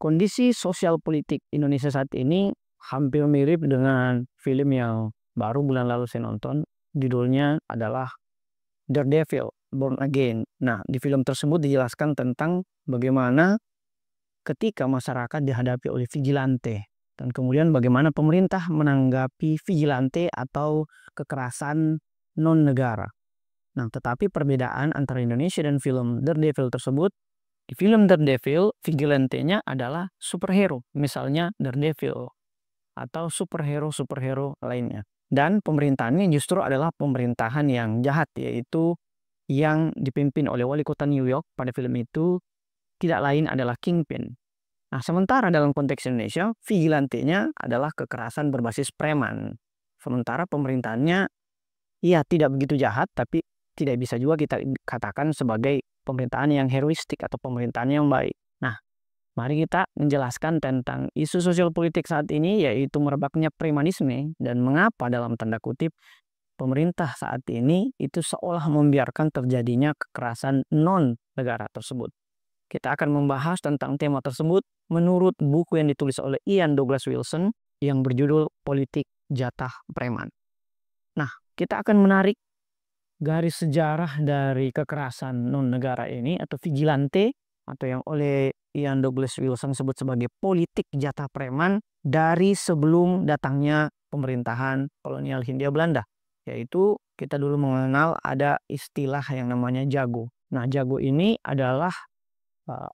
Kondisi sosial politik Indonesia saat ini hampir mirip dengan film yang baru bulan lalu saya nonton. Judulnya adalah Daredevil, Born Again. Nah, di film tersebut dijelaskan tentang bagaimana ketika masyarakat dihadapi oleh vigilante dan kemudian bagaimana pemerintah menanggapi vigilante atau kekerasan non-negara. Nah, tetapi perbedaan antara Indonesia dan film Daredevil tersebut, di film Daredevil, vigilantenya adalah superhero, misalnya Daredevil, atau superhero-superhero lainnya. Dan pemerintahannya justru adalah pemerintahan yang jahat, yaitu yang dipimpin oleh wali kota New York pada film itu tidak lain adalah Kingpin. Nah, sementara dalam konteks Indonesia, vigilantenya adalah kekerasan berbasis preman. Sementara pemerintahannya, ya tidak begitu jahat, tapi tidak bisa juga kita katakan sebagai pemerintahan yang heroistik atau pemerintahan yang baik. Nah, mari kita menjelaskan tentang isu sosial politik saat ini, yaitu merebaknya premanisme dan mengapa dalam tanda kutip pemerintah saat ini itu seolah membiarkan terjadinya kekerasan non-negara tersebut. Kita akan membahas tentang tema tersebut menurut buku yang ditulis oleh Ian Douglas Wilson yang berjudul Politik Jatah Preman. Nah, kita akan menarik garis sejarah dari kekerasan non-negara ini atau vigilante atau yang oleh Ian Douglas Wilson sebut sebagai politik jatah preman dari sebelum datangnya pemerintahan kolonial Hindia Belanda. Yaitu kita dulu mengenal ada istilah yang namanya jago. Nah, jago ini adalah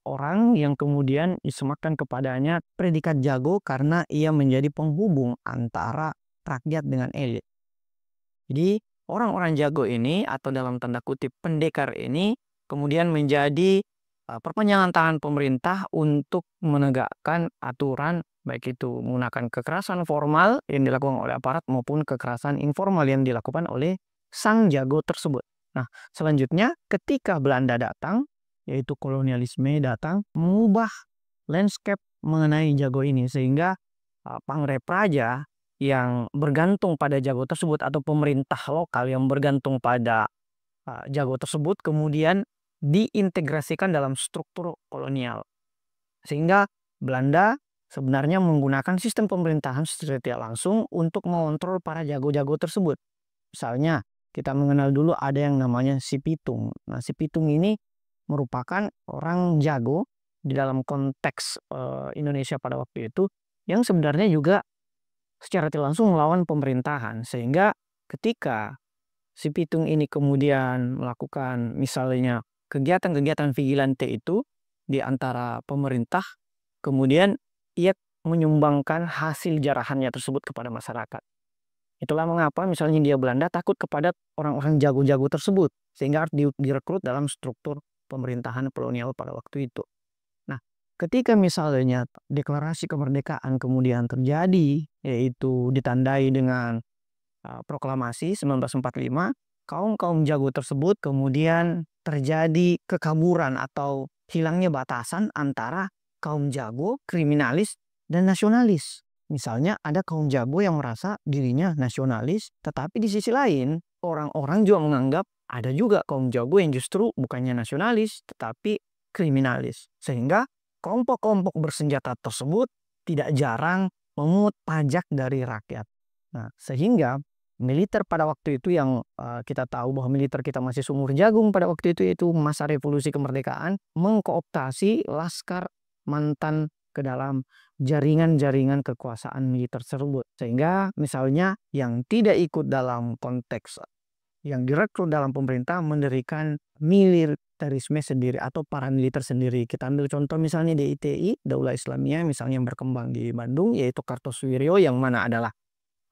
orang yang kemudian disematkan kepadanya predikat jago karena ia menjadi penghubung antara rakyat dengan elit. Jadi orang-orang jago ini atau dalam tanda kutip pendekar ini kemudian menjadi perpanjangan tangan pemerintah untuk menegakkan aturan baik itu menggunakan kekerasan formal yang dilakukan oleh aparat maupun kekerasan informal yang dilakukan oleh sang jago tersebut. Nah, selanjutnya ketika Belanda datang, yaitu kolonialisme datang, mengubah landscape mengenai jago ini sehingga pangrepraja yang bergantung pada jago tersebut atau pemerintah lokal yang bergantung pada jago tersebut kemudian diintegrasikan dalam struktur kolonial. Sehingga Belanda sebenarnya menggunakan sistem pemerintahan secara tidak langsung untuk mengontrol para jago-jago tersebut. Misalnya kita mengenal dulu ada yang namanya Si Pitung. Nah, Si Pitung ini merupakan orang jago di dalam konteks Indonesia pada waktu itu yang sebenarnya juga secara tidak langsung melawan pemerintahan. Sehingga ketika Si Pitung ini kemudian melakukan misalnya kegiatan-kegiatan vigilante itu di antara pemerintah, kemudian ia menyumbangkan hasil jarahannya tersebut kepada masyarakat. Itulah mengapa misalnya Hindia Belanda takut kepada orang-orang jago-jago tersebut sehingga harus direkrut dalam struktur pemerintahan kolonial pada waktu itu. Nah, ketika misalnya deklarasi kemerdekaan kemudian terjadi, yaitu ditandai dengan proklamasi 1945, kaum-kaum jago tersebut kemudian terjadi kekaburan atau hilangnya batasan antara kaum jago, kriminalis, dan nasionalis. Misalnya ada kaum jago yang merasa dirinya nasionalis, tetapi di sisi lain orang-orang juga menganggap ada juga kaum jago yang justru bukannya nasionalis, tetapi kriminalis. Sehingga kelompok-kelompok bersenjata tersebut tidak jarang memungut pajak dari rakyat. Nah, sehingga militer pada waktu itu yang kita tahu bahwa militer kita masih sumur jagung pada waktu itu yaitu masa revolusi kemerdekaan mengkooptasi laskar mantan ke dalam jaringan-jaringan kekuasaan militer tersebut. Sehingga misalnya yang tidak ikut dalam konteks yang direkrut dalam pemerintah mendirikan militerisme sendiri atau paramiliter sendiri. Kita ambil contoh misalnya DITI, Daulah Islamiyah misalnya yang berkembang di Bandung yaitu Kartosuwiryo yang mana adalah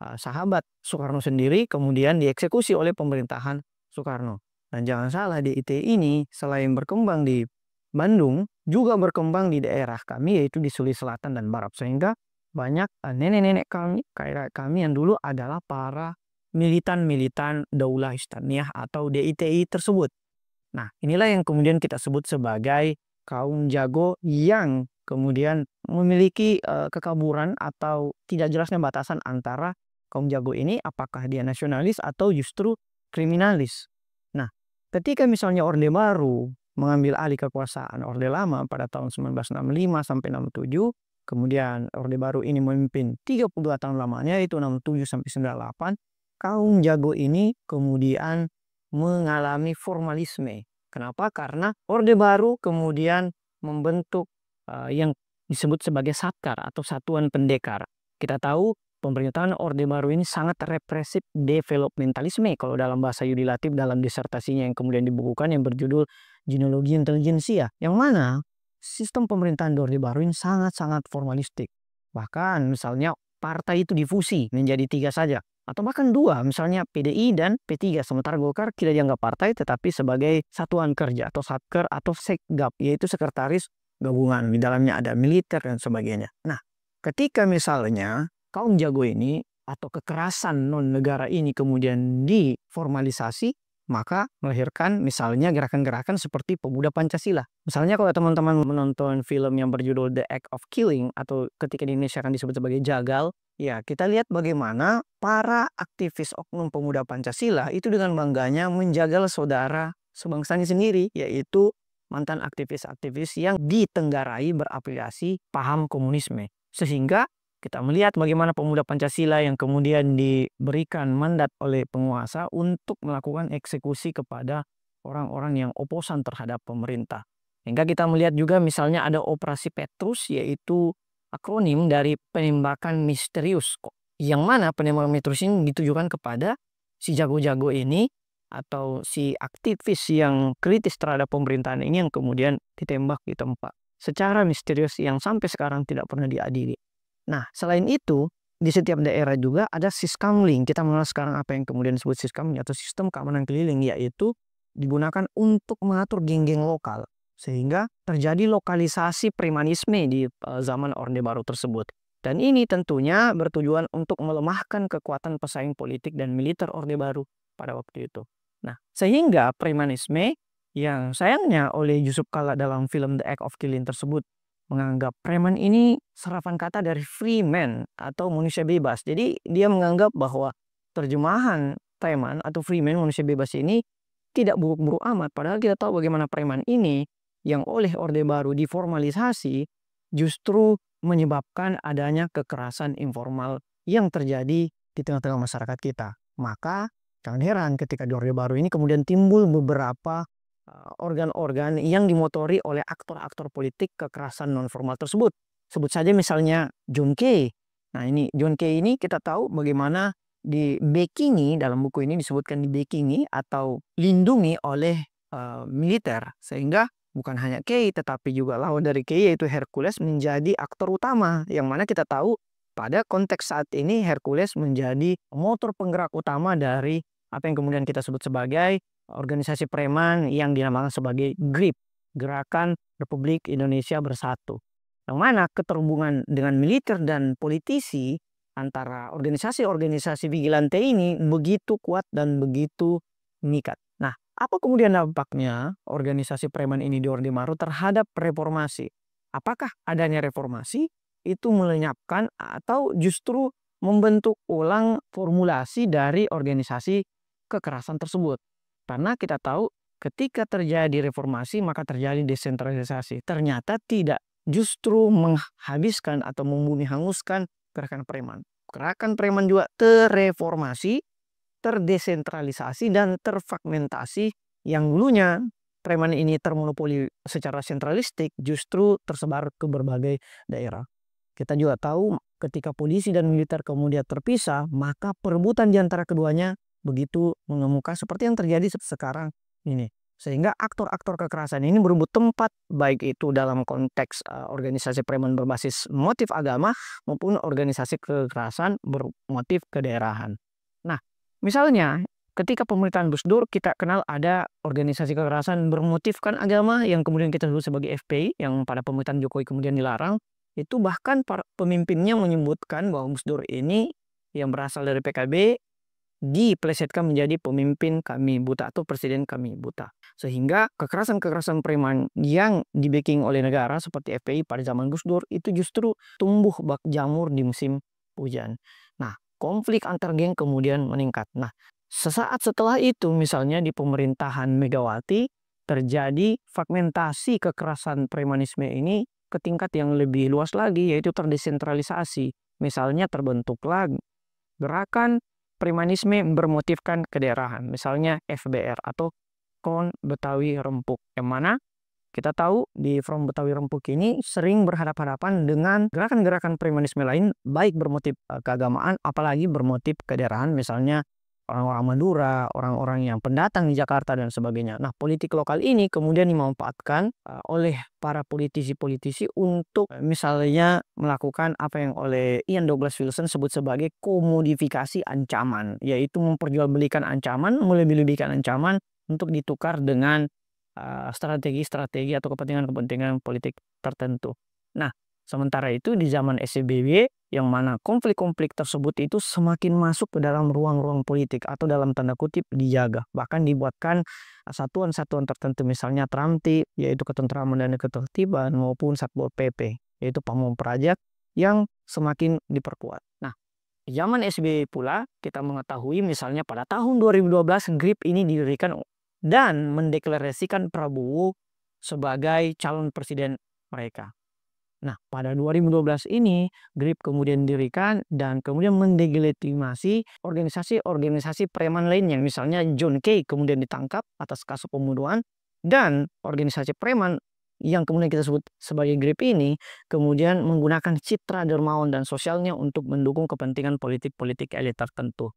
sahabat Soekarno sendiri kemudian dieksekusi oleh pemerintahan Soekarno. Dan jangan salah DITI ini selain berkembang di Bandung juga berkembang di daerah kami yaitu di Sulawesi Selatan dan Barat sehingga banyak nenek-nenek kami kayak kami yang dulu adalah para militan-militan Daulah Islamiyah atau DITI tersebut. Nah, inilah yang kemudian kita sebut sebagai kaum jago yang kemudian memiliki kekaburan atau tidak jelasnya batasan antara kaum jago ini apakah dia nasionalis atau justru kriminalis. Nah, ketika misalnya Orde Baru mengambil alih kekuasaan Orde Lama pada tahun 1965 sampai 67. Kemudian Orde Baru ini memimpin 32 tahun lamanya, yaitu 67 sampai 98. Kaum jago ini kemudian mengalami formalisme. Kenapa? Karena Orde Baru kemudian membentuk yang disebut sebagai Satkar atau Satuan Pendekar. Kita tahu pemerintahan Orde Baru ini sangat represif developmentalisme kalau dalam bahasa Yudi Latif dalam disertasinya yang kemudian dibukukan yang berjudul Genealogi Intelijensia, yang mana sistem pemerintahan di Orde Baru ini sangat-sangat formalistik. Bahkan misalnya partai itu difusi menjadi 3 saja atau bahkan 2, misalnya PDI dan P3, sementara Golkar tidak dianggap partai tetapi sebagai satuan kerja atau satker atau sekgap, yaitu sekretaris gabungan, di dalamnya ada militer dan sebagainya. Nah, ketika misalnya kaum jago ini atau kekerasan non negara ini kemudian diformalisasi, maka melahirkan misalnya gerakan-gerakan seperti Pemuda Pancasila. Misalnya kalau teman-teman menonton film yang berjudul The Act of Killing atau ketika di Indonesia akan disebut sebagai Jagal, ya kita lihat bagaimana para aktivis oknum Pemuda Pancasila itu dengan bangganya menjagal saudara sebangsanya sendiri, yaitu mantan aktivis-aktivis yang ditenggarai berafiliasi paham komunisme. Sehingga kita melihat bagaimana pemuda Pancasila yang kemudian diberikan mandat oleh penguasa untuk melakukan eksekusi kepada orang-orang yang oposan terhadap pemerintah. Hingga kita melihat juga misalnya ada Operasi Petrus, yaitu akronim dari penembakan misterius. Yang mana penembakan misterius ini ditujukan kepada si jago-jago ini atau si aktivis yang kritis terhadap pemerintahan ini yang kemudian ditembak di tempat secara misterius yang sampai sekarang tidak pernah diadili. Nah, selain itu, di setiap daerah juga ada Siskamling. Kita mengenal sekarang apa yang kemudian disebut Siskamling atau sistem keamanan keliling, yaitu digunakan untuk mengatur geng-geng lokal. Sehingga terjadi lokalisasi premanisme di zaman Orde Baru tersebut. Dan ini tentunya bertujuan untuk melemahkan kekuatan pesaing politik dan militer Orde Baru pada waktu itu. Nah, sehingga premanisme yang sayangnya oleh Yusuf Kala dalam film The Act of Killing tersebut menganggap preman ini serapan kata dari free man atau manusia bebas. Jadi dia menganggap bahwa terjemahan preman atau free man, manusia bebas ini tidak buruk-buruk amat. Padahal kita tahu bagaimana preman ini yang oleh Orde Baru diformalisasi justru menyebabkan adanya kekerasan informal yang terjadi di tengah-tengah masyarakat kita. Maka jangan heran ketika di Orde Baru ini kemudian timbul beberapa organ-organ yang dimotori oleh aktor-aktor politik kekerasan non-formal tersebut. Sebut saja misalnya John Kay. Nah ini John Kay ini kita tahu bagaimana di backingi, dalam buku ini disebutkan di backingi atau lindungi oleh militer. Sehingga bukan hanya Kay tetapi juga lawan dari Kay yaitu Hercules menjadi aktor utama. Yang mana kita tahu pada konteks saat ini Hercules menjadi motor penggerak utama dari apa yang kemudian kita sebut sebagai organisasi preman yang dinamakan sebagai GRIP, Gerakan Republik Indonesia Bersatu. Yang mana keterhubungan dengan militer dan politisi antara organisasi-organisasi vigilante ini begitu kuat dan begitu mengikat. Nah, apa kemudian dampaknya organisasi preman ini di Orde Baru terhadap reformasi? Apakah adanya reformasi itu melenyapkan atau justru membentuk ulang formulasi dari organisasi kekerasan tersebut? Karena kita tahu ketika terjadi reformasi maka terjadi desentralisasi. Ternyata tidak, justru menghabiskan atau membumi hanguskan gerakan preman. Gerakan preman juga terreformasi, terdesentralisasi dan terfragmentasi. Yang dulunya preman ini termonopoli secara sentralistik justru tersebar ke berbagai daerah. Kita juga tahu ketika polisi dan militer kemudian terpisah, maka perebutan di antara keduanya begitu mengemuka seperti yang terjadi sekarang ini. Sehingga aktor-aktor kekerasan ini berebut tempat baik itu dalam konteks organisasi preman berbasis motif agama maupun organisasi kekerasan bermotif kedaerahan. Nah, misalnya ketika pemerintahan Gus Dur kita kenal ada organisasi kekerasan bermotifkan agama yang kemudian kita sebut sebagai FPI yang pada pemerintahan Jokowi kemudian dilarang. Itu bahkan para pemimpinnya menyebutkan bahwa Gus Dur ini yang berasal dari PKB diplesetkan menjadi pemimpin kami buta atau presiden kami buta. Sehingga kekerasan-kekerasan preman yang di-backing oleh negara seperti FPI pada zaman Gus Dur itu justru tumbuh bak jamur di musim hujan. Nah, konflik antar geng kemudian meningkat. Nah, sesaat setelah itu misalnya di pemerintahan Megawati terjadi fragmentasi kekerasan premanisme ini ke tingkat yang lebih luas lagi, yaitu terdesentralisasi. Misalnya terbentuklah gerakan premanisme bermotifkan kedaerahan, misalnya FBR atau Front Betawi Rempuk, yang mana kita tahu di Front Betawi Rempuk ini sering berhadapan-hadapan dengan gerakan-gerakan premanisme lain, baik bermotif keagamaan, apalagi bermotif kedaerahan, misalnya orang-orang Madura, orang-orang yang pendatang di Jakarta, dan sebagainya. Nah, politik lokal ini kemudian dimanfaatkan oleh para politisi-politisi untuk misalnya melakukan apa yang oleh Ian Douglas Wilson sebut sebagai komodifikasi ancaman, yaitu memperjualbelikan ancaman, melebih-lebihkan ancaman untuk ditukar dengan strategi-strategi atau kepentingan-kepentingan politik tertentu. Nah, sementara itu di zaman SBY, yang mana konflik-konflik tersebut itu semakin masuk ke dalam ruang-ruang politik atau dalam tanda kutip dijaga. Bahkan dibuatkan satuan-satuan tertentu, misalnya Tramtip, yaitu ketentraman dan ketertiban, maupun Satpol PP, yaitu Pamong Praja, yang semakin diperkuat. Nah, di zaman SBY pula kita mengetahui misalnya pada tahun 2012 GRIP ini didirikan dan mendeklarasikan Prabowo sebagai calon presiden mereka. Nah, pada 2012 ini GRIP kemudian didirikan dan kemudian mendelegitimasi organisasi-organisasi preman lainnya. Misalnya John Kay kemudian ditangkap atas kasus pembunuhan, dan organisasi preman yang kemudian kita sebut sebagai GRIP ini kemudian menggunakan citra dermawan dan sosialnya untuk mendukung kepentingan politik-politik elit tertentu.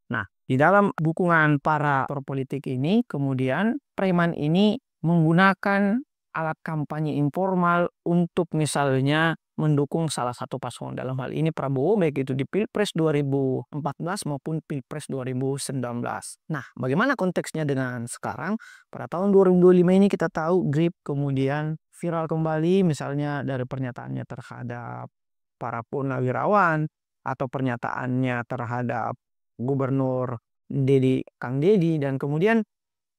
Nah, di dalam dukungan para politik ini, kemudian preman ini menggunakan alat kampanye informal untuk misalnya mendukung salah satu paslon. Dalam hal ini Prabowo, baik itu di Pilpres 2014 maupun Pilpres 2019. Nah, bagaimana konteksnya dengan sekarang? Pada tahun 2025 ini kita tahu GRIP kemudian viral kembali, misalnya dari pernyataannya terhadap para purnawirawan atau pernyataannya terhadap Gubernur Kang Deddy, dan kemudian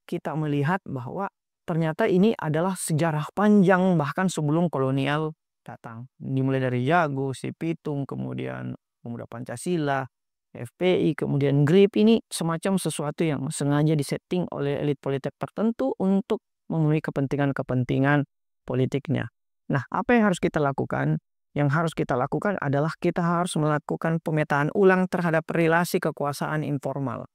kita melihat bahwa ternyata ini adalah sejarah panjang bahkan sebelum kolonial datang. Dimulai dari Jago, Si Pitung, kemudian Pemuda Pancasila, FPI, kemudian GRIP, ini semacam sesuatu yang sengaja disetting oleh elit politik tertentu untuk memenuhi kepentingan-kepentingan politiknya. Nah, apa yang harus kita lakukan? Yang harus kita lakukan adalah kita harus melakukan pemetaan ulang terhadap relasi kekuasaan informal.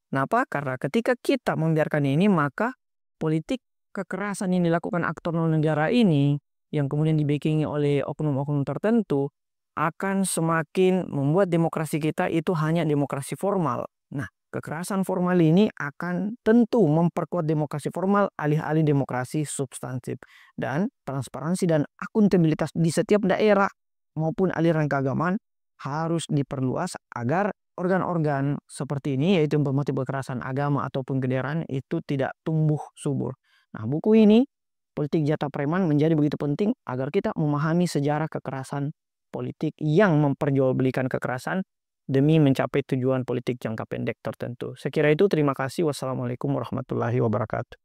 Kenapa? Karena ketika kita membiarkan ini, maka politik kekerasan yang dilakukan aktor non-negara ini, yang kemudian dibackingi oleh oknum-oknum tertentu, akan semakin membuat demokrasi kita itu hanya demokrasi formal. Nah, kekerasan formal ini akan tentu memperkuat demokrasi formal alih-alih demokrasi substansif. Dan transparansi dan akuntabilitas di setiap daerah maupun aliran keagamaan harus diperluas agar organ-organ seperti ini, yaitu bermotif kekerasan agama ataupun kedaerahan, itu tidak tumbuh subur. Nah, buku ini, Politik Jatah Preman, menjadi begitu penting agar kita memahami sejarah kekerasan politik yang memperjualbelikan kekerasan demi mencapai tujuan politik jangka pendek tertentu. Sekira itu, terima kasih. Wassalamualaikum warahmatullahi wabarakatuh.